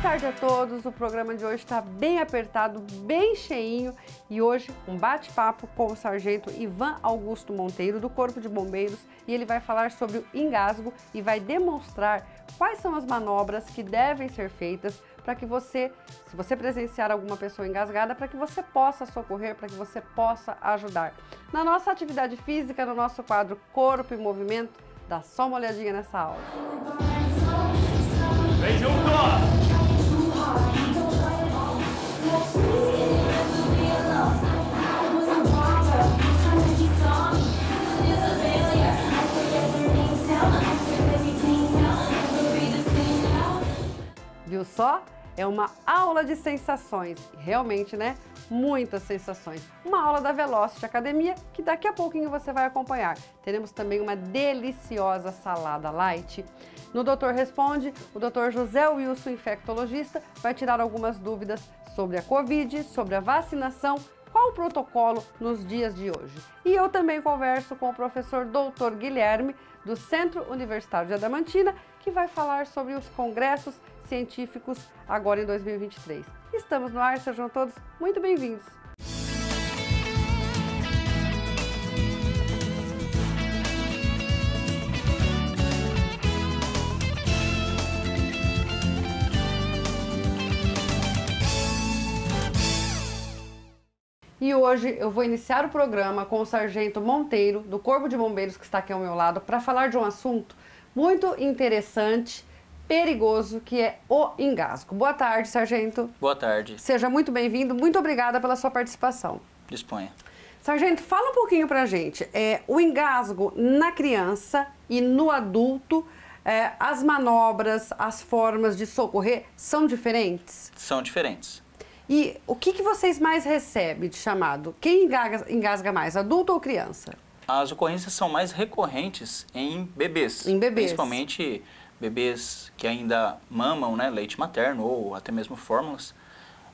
tarde a todos, o programa de hoje está bem apertado, bem cheinho e hoje um bate-papo com o sargento Ivan Augusto Monteiro do Corpo de Bombeiros e ele vai falar sobre o engasgo e vai demonstrar quais são as manobras que devem ser feitas para que você, se você presenciar alguma pessoa engasgada, para que você possa socorrer, para que você possa ajudar. Na nossa atividade física, no nosso quadro Corpo e Movimento, dá só uma olhadinha nessa aula. Vem junto! Viu só? É uma aula de sensações, realmente, né? Muitas sensações. Uma aula da Velocity Academia que daqui a pouquinho você vai acompanhar. Teremos também uma deliciosa salada light. No Doutor Responde, o Dr. José Wilson, infectologista, vai tirar algumas dúvidas sobre a Covid, sobre a vacinação, qual o protocolo nos dias de hoje. E eu também converso com o professor Dr. Guilherme, do Centro Universitário de Adamantina, que vai falar sobre os congressos científicos agora em 2023. Estamos no ar, sejam todos muito bem-vindos. E hoje eu vou iniciar o programa com o Sargento Monteiro, do Corpo de Bombeiros, que está aqui ao meu lado, para falar de um assunto muito interessante, perigoso, que é o engasgo. Boa tarde, Sargento. Boa tarde. Seja muito bem-vindo, muito obrigada pela sua participação. Disponha. Sargento, fala um pouquinho pra gente, o engasgo na criança e no adulto, as manobras, as formas de socorrer são diferentes? São diferentes. E o que vocês mais recebem de chamado? Quem engasga mais, adulto ou criança? As ocorrências são mais recorrentes em bebês. Em bebês. Principalmente bebês que ainda mamam, né, leite materno ou até mesmo fórmulas.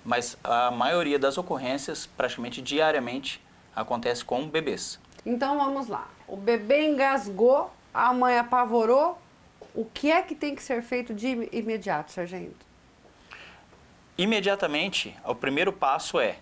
Mas a maioria das ocorrências, praticamente diariamente, acontece com bebês. Então vamos lá. O bebê engasgou, a mãe apavorou. O que é que tem que ser feito de imediato, sargento? Imediatamente, o primeiro passo é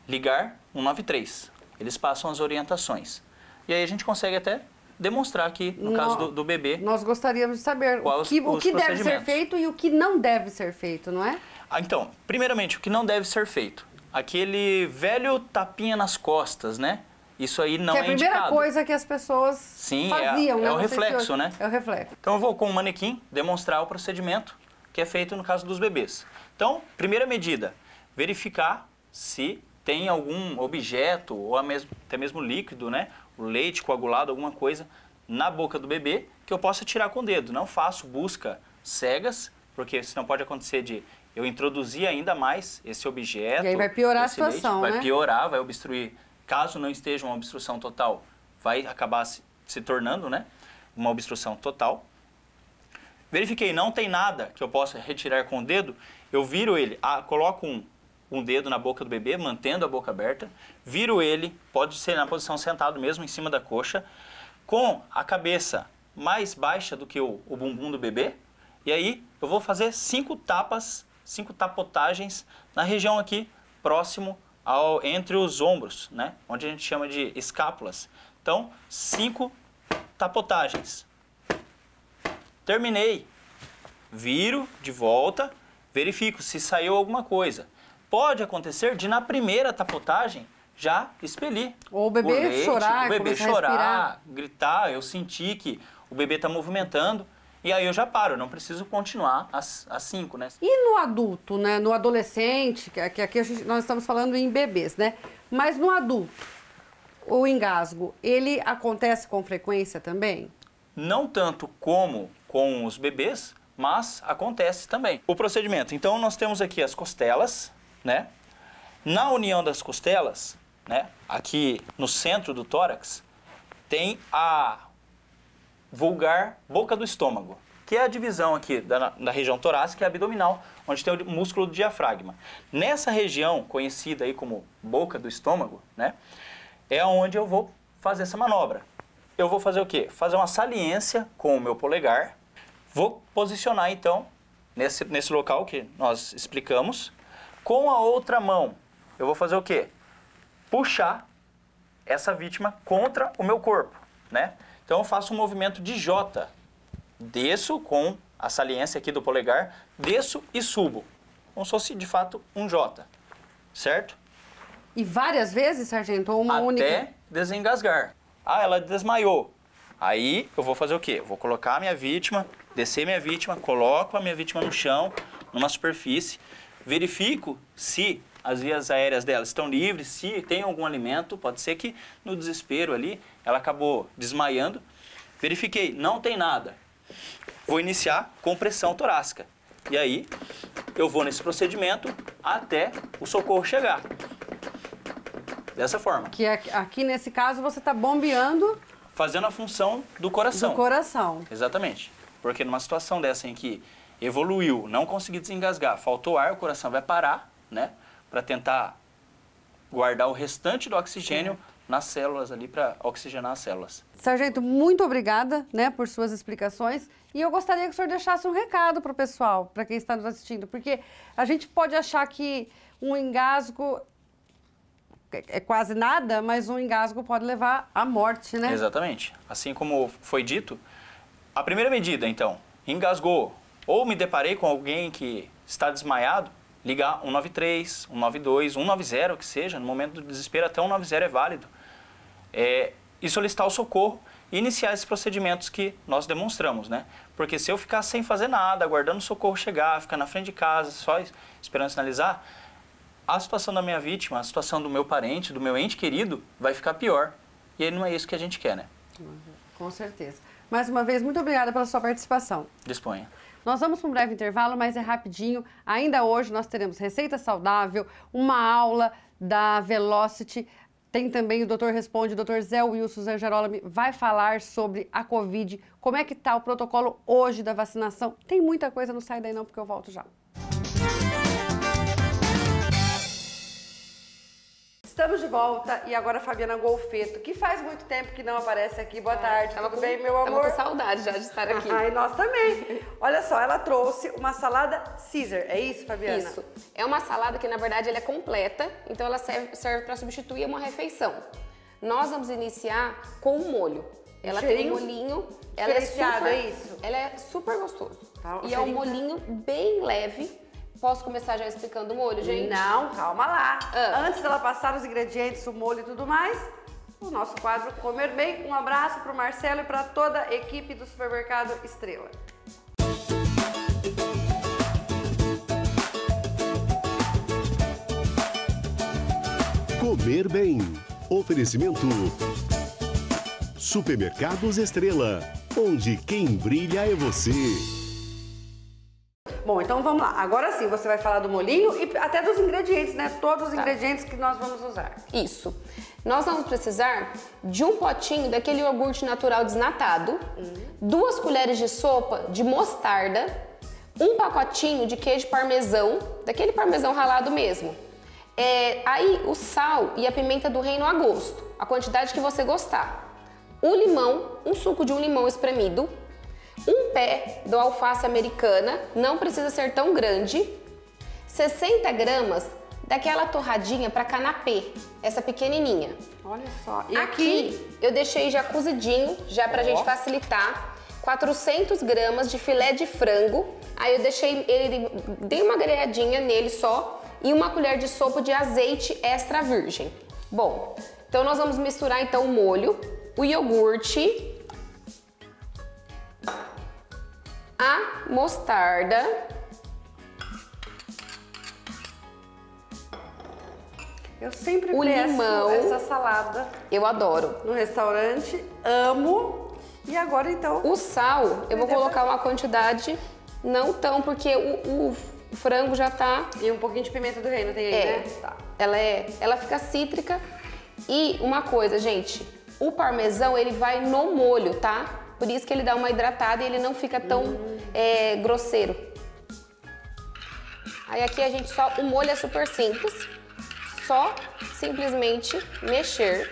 ligar 193. Eles passam as orientações. E aí a gente consegue até demonstrar aqui, no caso do bebê... Nós gostaríamos de saber o que deve ser feito e o que não deve ser feito, não é? Então, primeiramente, o que não deve ser feito? Aquele velho tapinha nas costas, né? Isso aí não é indicado. Que é a primeira coisa que as pessoas faziam, né? É o reflexo, né? É o reflexo. Então eu vou com o manequim demonstrar o procedimento que é feito no caso dos bebês. Então, primeira medida, verificar se tem algum objeto ou até mesmo líquido, né? O leite coagulado, alguma coisa na boca do bebê que eu possa tirar com o dedo. Não faço busca cegas, porque senão pode acontecer de eu introduzir ainda mais esse objeto. E aí vai piorar a situação, leite, né? Vai piorar, vai obstruir. Caso não esteja uma obstrução total, vai acabar se tornando, né, uma obstrução total. Verifiquei, não tem nada que eu possa retirar com o dedo, eu viro ele, coloco um dedo na boca do bebê, mantendo a boca aberta, viro ele, pode ser na posição sentado mesmo, em cima da coxa, com a cabeça mais baixa do que o bumbum do bebê, e aí eu vou fazer 5 tapotagens na região aqui, próximo entre os ombros, né, onde a gente chama de escápulas. Então, 5 tapotagens. Terminei, viro de volta, verifico se saiu alguma coisa. Pode acontecer de na primeira tapotagem já expelir. Ou o bebê chorar, o bebê chorar, gritar, eu senti que o bebê está movimentando e aí eu já paro, não preciso continuar as 5, né? E no adulto, né? No adolescente, que aqui nós estamos falando em bebês, né? Mas no adulto, o engasgo, ele acontece com frequência também? Não tanto como com os bebês, mas acontece também. O procedimento, então nós temos aqui as costelas, né? Na união das costelas, né? Aqui no centro do tórax, tem a vulgar boca do estômago, que é a divisão aqui da região torácica e abdominal, onde tem o músculo do diafragma. Nessa região, conhecida aí como boca do estômago, né? É onde eu vou fazer essa manobra. Eu vou fazer o quê? Fazer uma saliência com o meu polegar. Vou posicionar, então, nesse local que nós explicamos. Com a outra mão, eu vou fazer o quê? Puxar essa vítima contra o meu corpo, né? Então eu faço um movimento de J. Desço com a saliência aqui do polegar, desço e subo. Como se fosse, de fato, um J, certo? E várias vezes, sargento, ou uma única? Até desengasgar. Ah, ela desmaiou. Aí eu vou fazer o quê? Eu vou colocar a minha vítima, descer minha vítima, coloco a minha vítima no chão, numa superfície, verifico se as vias aéreas dela estão livres, se tem algum alimento, pode ser que no desespero ali ela acabou desmaiando. Verifiquei, não tem nada. Vou iniciar compressão torácica. E aí eu vou nesse procedimento até o socorro chegar. Dessa forma. Que aqui nesse caso você está bombeando... Fazendo a função do coração. Do coração. Exatamente. Porque numa situação dessa em que evoluiu, não consegui desengasgar, faltou ar, o coração vai parar, né? Para tentar guardar o restante do oxigênio nas células ali, para oxigenar as células. Sargento, muito obrigada, né, por suas explicações. E eu gostaria que o senhor deixasse um recado para o pessoal, para quem está nos assistindo. Porque a gente pode achar que um engasgo é quase nada, mas um engasgo pode levar à morte, né? Exatamente. Assim como foi dito, a primeira medida, então, engasgou ou me deparei com alguém que está desmaiado, ligar 193, 192, 190, que seja, no momento do desespero até 190 é válido, e solicitar o socorro e iniciar esses procedimentos que nós demonstramos, né? Porque se eu ficar sem fazer nada, aguardando o socorro chegar, ficar na frente de casa, só esperando sinalizar, a situação da minha vítima, a situação do meu parente, do meu ente querido, vai ficar pior. E aí não é isso que a gente quer, né? Com certeza. Mais uma vez, muito obrigada pela sua participação. Disponha. Nós vamos para um breve intervalo, mas é rapidinho. Ainda hoje nós teremos receita saudável, uma aula da Velocity. Tem também o Doutor Responde, o Dr. Zé Wilson Zangerolami vai falar sobre a Covid, como é que está o protocolo hoje da vacinação. Tem muita coisa, não sai daí não, porque eu volto já. Estamos de volta e agora a Fabiana Golfeto, que faz muito tempo que não aparece aqui. Boa tarde, tudo bem, meu amor? Tava com saudade já de estar aqui. Ai, nós também. Olha só, ela trouxe uma salada Caesar, é isso, Fabiana? Isso. É uma salada que, na verdade, ela é completa, então ela serve para substituir uma refeição. Nós vamos iniciar com um molho. Ela tem um molhinho, ela é super, isso? Ela é super gostoso. Tá, e é um molhinho bem leve. Posso começar já explicando o molho, gente? Não, calma lá. Antes dela passar os ingredientes, o molho e tudo mais, o nosso quadro Comer Bem. Um abraço para o Marcelo e para toda a equipe do Supermercado Estrela. Comer Bem. Oferecimento Supermercados Estrela, onde quem brilha é você. Bom, então vamos lá. Agora sim, você vai falar do molhinho e até dos ingredientes, né? Todos os ingredientes que nós vamos usar. Isso. Nós vamos precisar de um potinho daquele iogurte natural desnatado, 2 colheres de sopa de mostarda, um pacotinho de queijo parmesão, daquele parmesão ralado mesmo. Aí o sal e a pimenta do reino a gosto, a quantidade que você gostar. O limão, um suco de um limão espremido, um pé do alface americana, não precisa ser tão grande, 60 gramas daquela torradinha para canapé, essa pequenininha. Olha só. E aqui eu deixei já cozidinho, já pra gente facilitar, 400 gramas de filé de frango, aí eu deixei ele, dei uma grelhadinha nele só e uma colher de sopa de azeite extra virgem. Bom, então nós vamos misturar então o molho, o iogurte, a mostarda, eu sempre o peço limão, essa salada. Eu adoro. No restaurante, amo. E agora então... O sal, eu vou colocar uma quantidade, não tão, porque o frango já tá... E um pouquinho de pimenta do reino tem aí, né? Tá. Ela fica cítrica. E uma coisa, gente, o parmesão ele vai no molho, tá? Por isso que ele dá uma hidratada e ele não fica tão grosseiro. Aí aqui a gente o molho é super simples, só simplesmente mexer.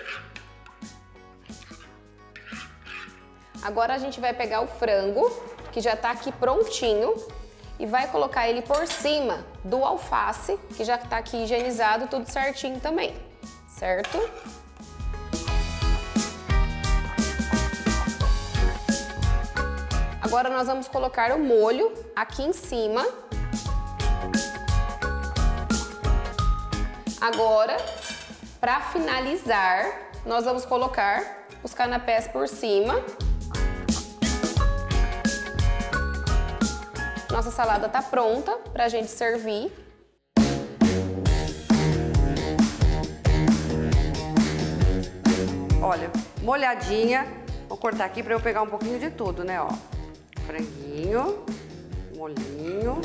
Agora a gente vai pegar o frango, que já tá aqui prontinho, e vai colocar ele por cima do alface, que já está aqui higienizado, tudo certinho também, certo? Agora nós vamos colocar o molho aqui em cima. Agora, para finalizar, nós vamos colocar os canapés por cima. Nossa salada tá pronta pra gente servir. Olha, molhadinha. Vou cortar aqui para eu pegar um pouquinho de tudo, né, ó. Franguinho, molhinho.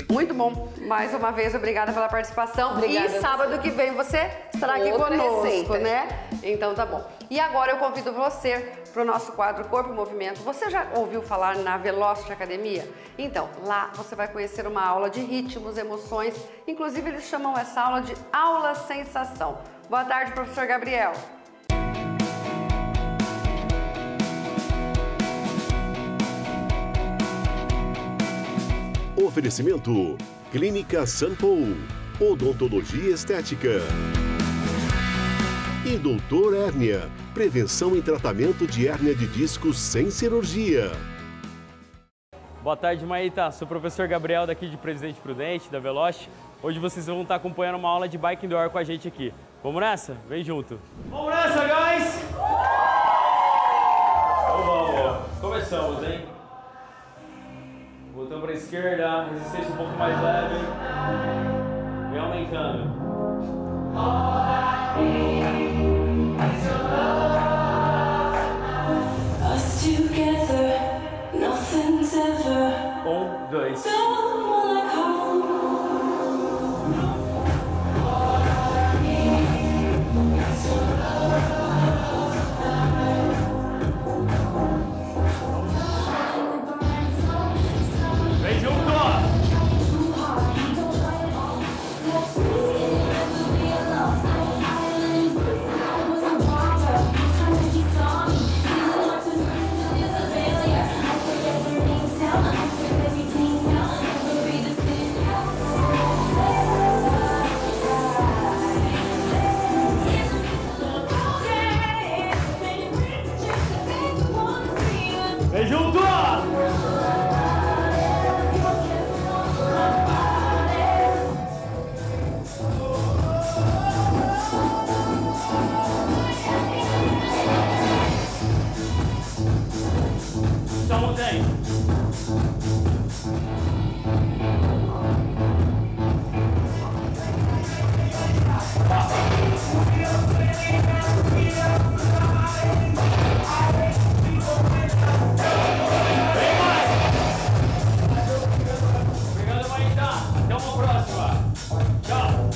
Muito bom. Mais uma vez, obrigada pela participação. Obrigada. E sábado que vem você estará aqui Outra conosco, receita, né? Então tá bom. E agora eu convido você para o nosso quadro Corpo em Movimento. Você já ouviu falar na Velocity Academia? Então, lá você vai conhecer uma aula de ritmos, emoções. Inclusive, eles chamam essa aula de aula sensação. Boa tarde, professor Gabriel. Oferecimento: Clínica Sanpou, Odontologia Estética. E Doutor Hérnia, prevenção e tratamento de hérnia de discos sem cirurgia. Boa tarde, Maíta. Sou o professor Gabriel daqui de Presidente Prudente, da Velocity. Hoje vocês vão estar acompanhando uma aula de bike indoor com a gente aqui. Vamos nessa? Vem junto. Vamos nessa, guys! Então vamos. Começamos, hein? Voltamos para a esquerda, resistência um pouco mais leve. Vem aumentando. Us together, nothing's ever 1, 2. like home. Vem junto, ó! Vem junto! Só mantém. Obrigado, Maíta. Até uma próxima. Tchau.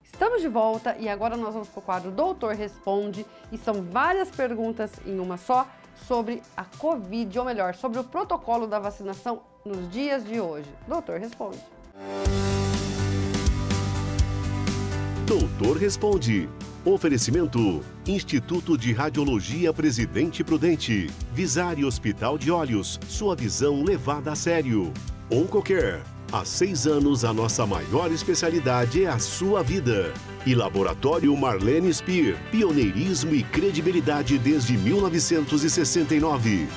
Estamos de volta e agora nós vamos para o quadro Doutor Responde e são várias perguntas em uma só sobre a Covid, ou melhor, sobre o protocolo da vacinação nos dias de hoje. Doutor Responde. Doutor Responde. Oferecimento: Instituto de Radiologia Presidente Prudente. Visare Hospital de Olhos. Sua visão levada a sério. Oncocare. Há 6 anos, a nossa maior especialidade é a sua vida. E Laboratório Marlene Speer. Pioneirismo e credibilidade desde 1969.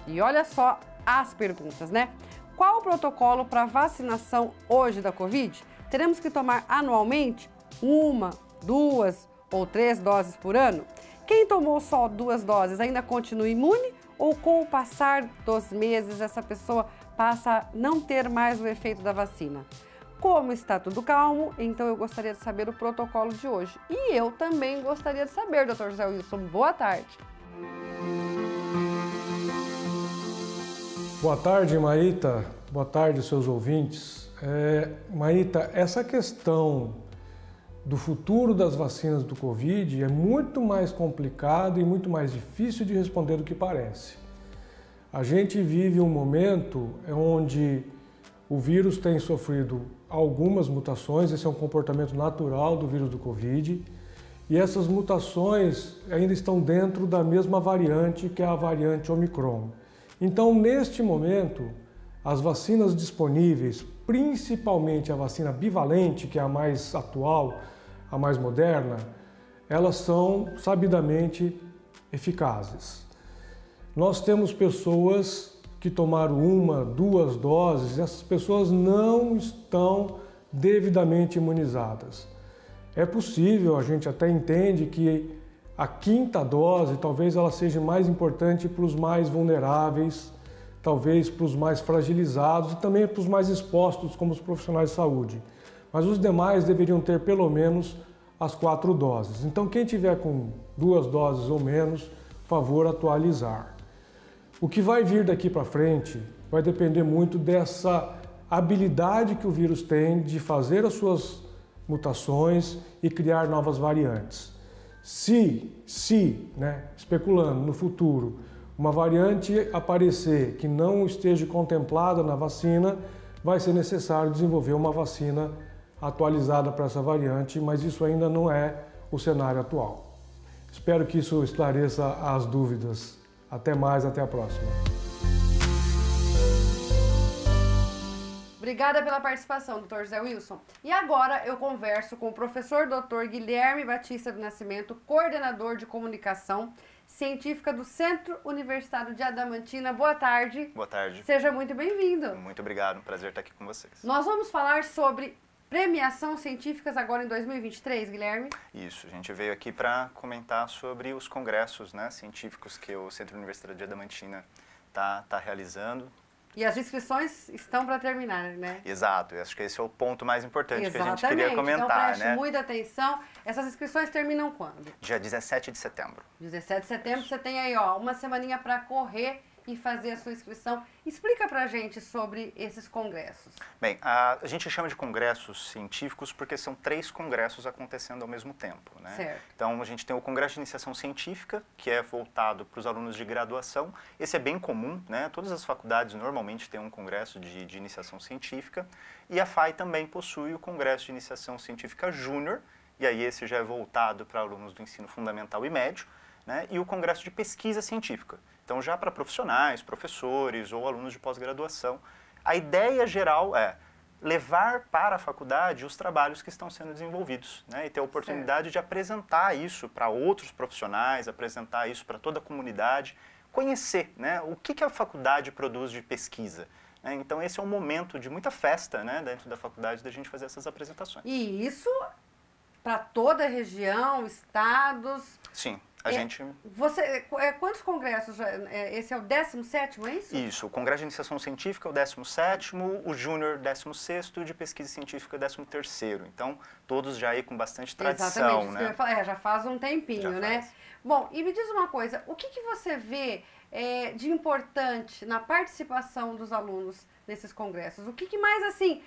E olha só as perguntas, né? Qual o protocolo para vacinação hoje da Covid? Teremos que tomar anualmente 1, 2 ou 3 doses por ano? Quem tomou só 2 doses ainda continua imune? Ou com o passar dos meses essa pessoa passa a não ter mais o efeito da vacina? Como está tudo calmo, então eu gostaria de saber o protocolo de hoje. E eu também gostaria de saber, Dr. José Wilson. Boa tarde. Boa tarde, Maíta. Boa tarde, seus ouvintes. Maíta, essa questão do futuro das vacinas do Covid é muito mais complicado e muito mais difícil de responder do que parece. A gente vive um momento onde o vírus tem sofrido algumas mutações, esse é um comportamento natural do vírus do Covid, e essas mutações ainda estão dentro da mesma variante, que é a variante Omicron. Então, neste momento, as vacinas disponíveis, principalmente a vacina bivalente, que é a mais atual, a mais moderna, elas são sabidamente eficazes. Nós temos pessoas que tomaram 1, 2 doses, essas pessoas não estão devidamente imunizadas. É possível, a gente até entende que a 5ª dose talvez ela seja mais importante para os mais vulneráveis, talvez para os mais fragilizados e também para os mais expostos, como os profissionais de saúde. Mas os demais deveriam ter pelo menos as 4 doses. Então, quem tiver com 2 doses ou menos, por favor, atualizar. O que vai vir daqui para frente vai depender muito dessa habilidade que o vírus tem de fazer as suas mutações e criar novas variantes. Se, especulando no futuro, uma variante aparecer que não esteja contemplada na vacina, vai ser necessário desenvolver uma vacina atualizada para essa variante, mas isso ainda não é o cenário atual. Espero que isso esclareça as dúvidas. Até mais, até a próxima. Obrigada pela participação, Dr. José Wilson. E agora eu converso com o professor Dr. Guilherme Batista do Nascimento, coordenador de comunicação científica do Centro Universitário de Adamantina. Boa tarde. Boa tarde. Seja muito bem-vindo. Muito obrigado, um prazer estar aqui com vocês. Nós vamos falar sobre premiação científicas agora em 2023, Guilherme? Isso, a gente veio aqui para comentar sobre os congressos, né, científicos que o Centro Universitário de Adamantina está realizando. E as inscrições estão para terminar, né? Exato, acho que esse é o ponto mais importante que a gente Exatamente. queria comentar, então, preste muita atenção. Essas inscrições terminam quando? Dia 17 de setembro. 17 de setembro, você tem aí, ó, uma semaninha para correr e fazer a sua inscrição. Explica pra gente sobre esses congressos. Bem, a gente chama de congressos científicos porque são 3 congressos acontecendo ao mesmo tempo, né? Certo. Então, a gente tem o Congresso de Iniciação Científica, que é voltado para os alunos de graduação. Esse é bem comum, né? Todas as faculdades normalmente têm um congresso de iniciação científica. E a FAI também possui o Congresso de Iniciação Científica Júnior, e aí esse já é voltado para alunos do ensino fundamental e médio, né? E o Congresso de Pesquisa Científica. Então, já para profissionais, professores ou alunos de pós-graduação, a ideia geral é levar para a faculdade os trabalhos que estão sendo desenvolvidos, né? E ter a oportunidade de apresentar isso para outros profissionais, apresentar isso para toda a comunidade, conhecer, né, o que a faculdade produz de pesquisa. Né? Então, esse é um momento de muita festa, né, dentro da faculdade, da gente fazer essas apresentações. E isso para toda a região, estados... Sim. A gente... Quantos congressos? Esse é o 17º, é isso? Isso, o Congresso de Iniciação Científica é o 17º, o Júnior 16º e o de Pesquisa Científica 13º. Então, todos já aí com bastante tradição, exatamente, né? Isso que eu ia falar, já faz um tempinho, Já né? faz. Bom, e me diz uma coisa, o que você vê de importante na participação dos alunos nesses congressos? O que mais, assim,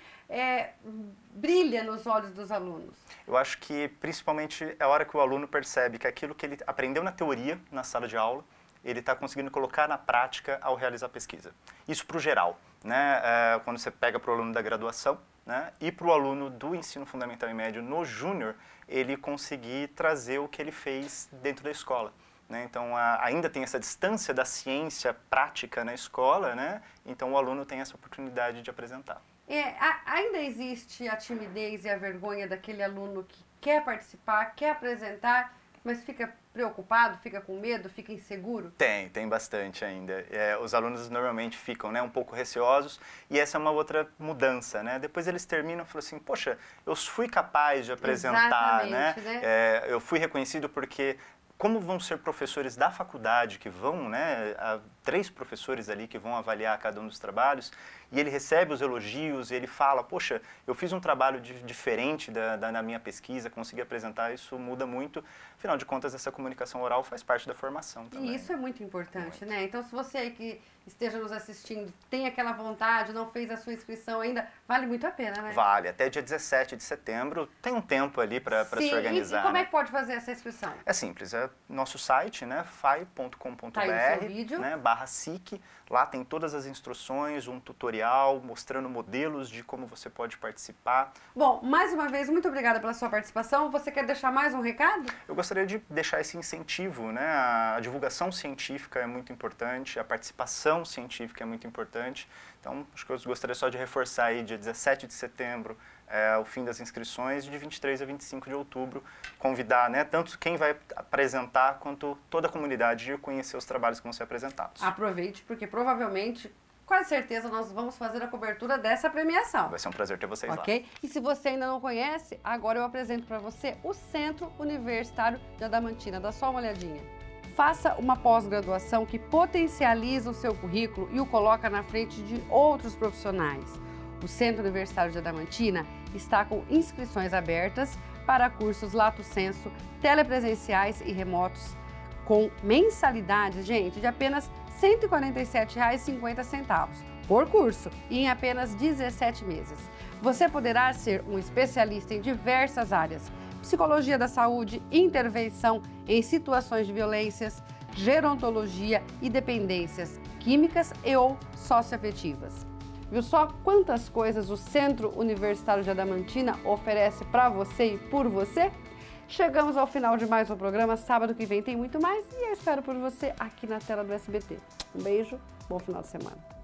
brilha nos olhos dos alunos? Eu acho que, principalmente, é a hora que o aluno percebe que aquilo que ele aprendeu na teoria, na sala de aula, ele está conseguindo colocar na prática ao realizar a pesquisa. Isso para o geral, né? Quando você pega para o aluno da graduação, né? E para o aluno do ensino fundamental e médio no júnior, ele conseguir trazer o que ele fez dentro da escola. Né? Então, ainda tem essa distância da ciência prática na escola, né? Então o aluno tem essa oportunidade de apresentar. Ainda existe a timidez e a vergonha daquele aluno que quer participar, quer apresentar, mas fica preocupado, fica com medo, fica inseguro? Tem bastante ainda. Os alunos normalmente ficam, né, um pouco receosos, e essa é uma outra mudança, né? Depois eles terminam e falam assim, poxa, eu fui capaz de apresentar, né? Eu fui reconhecido porque... Como vão ser professores da faculdade que vão, né, 3 professores ali que vão avaliar cada um dos trabalhos, e ele recebe os elogios, e ele fala, poxa, eu fiz um trabalho diferente da minha pesquisa, consegui apresentar, isso muda muito. Afinal de contas, essa comunicação oral faz parte da formação também. E isso é muito importante, né? Então, se você aí que esteja nos assistindo tem aquela vontade, não fez a sua inscrição ainda, vale muito a pena, né? Vale, até dia 17 de setembro, tem um tempo ali para se organizar. E como né? é que pode fazer essa inscrição? É simples, nosso site, né, fai.com.br, Tá aí o seu vídeo. né, /SIC. Lá tem todas as instruções, um tutorial mostrando modelos de como você pode participar. Bom, mais uma vez, muito obrigada pela sua participação. Você quer deixar mais um recado? Eu gostaria de deixar esse incentivo, né? A divulgação científica é muito importante, a participação científica é muito importante. Então, acho que eu gostaria só de reforçar aí, dia 17 de setembro, o fim das inscrições, de 23 a 25 de outubro, convidar, né, tanto quem vai apresentar quanto toda a comunidade de conhecer os trabalhos que vão ser apresentados. Aproveite, porque provavelmente, quase certeza, nós vamos fazer a cobertura dessa premiação. Vai ser um prazer ter vocês lá. Ok? E se você ainda não conhece, agora eu apresento para você o Centro Universitário de Adamantina. Dá só uma olhadinha. Faça uma pós-graduação que potencializa o seu currículo e o coloca na frente de outros profissionais. O Centro Universitário de Adamantina está com inscrições abertas para cursos lato sensu, telepresenciais e remotos, com mensalidades, gente, de apenas R$ 147,50 por curso e em apenas 17 meses. Você poderá ser um especialista em diversas áreas: psicologia da saúde, intervenção em situações de violências, gerontologia e dependências químicas e ou socioafetivas. Viu só quantas coisas o Centro Universitário de Adamantina oferece para você e por você? Chegamos ao final de mais um programa. Sábado que vem tem muito mais e eu espero por você aqui na tela do SBT. Um beijo, bom final de semana.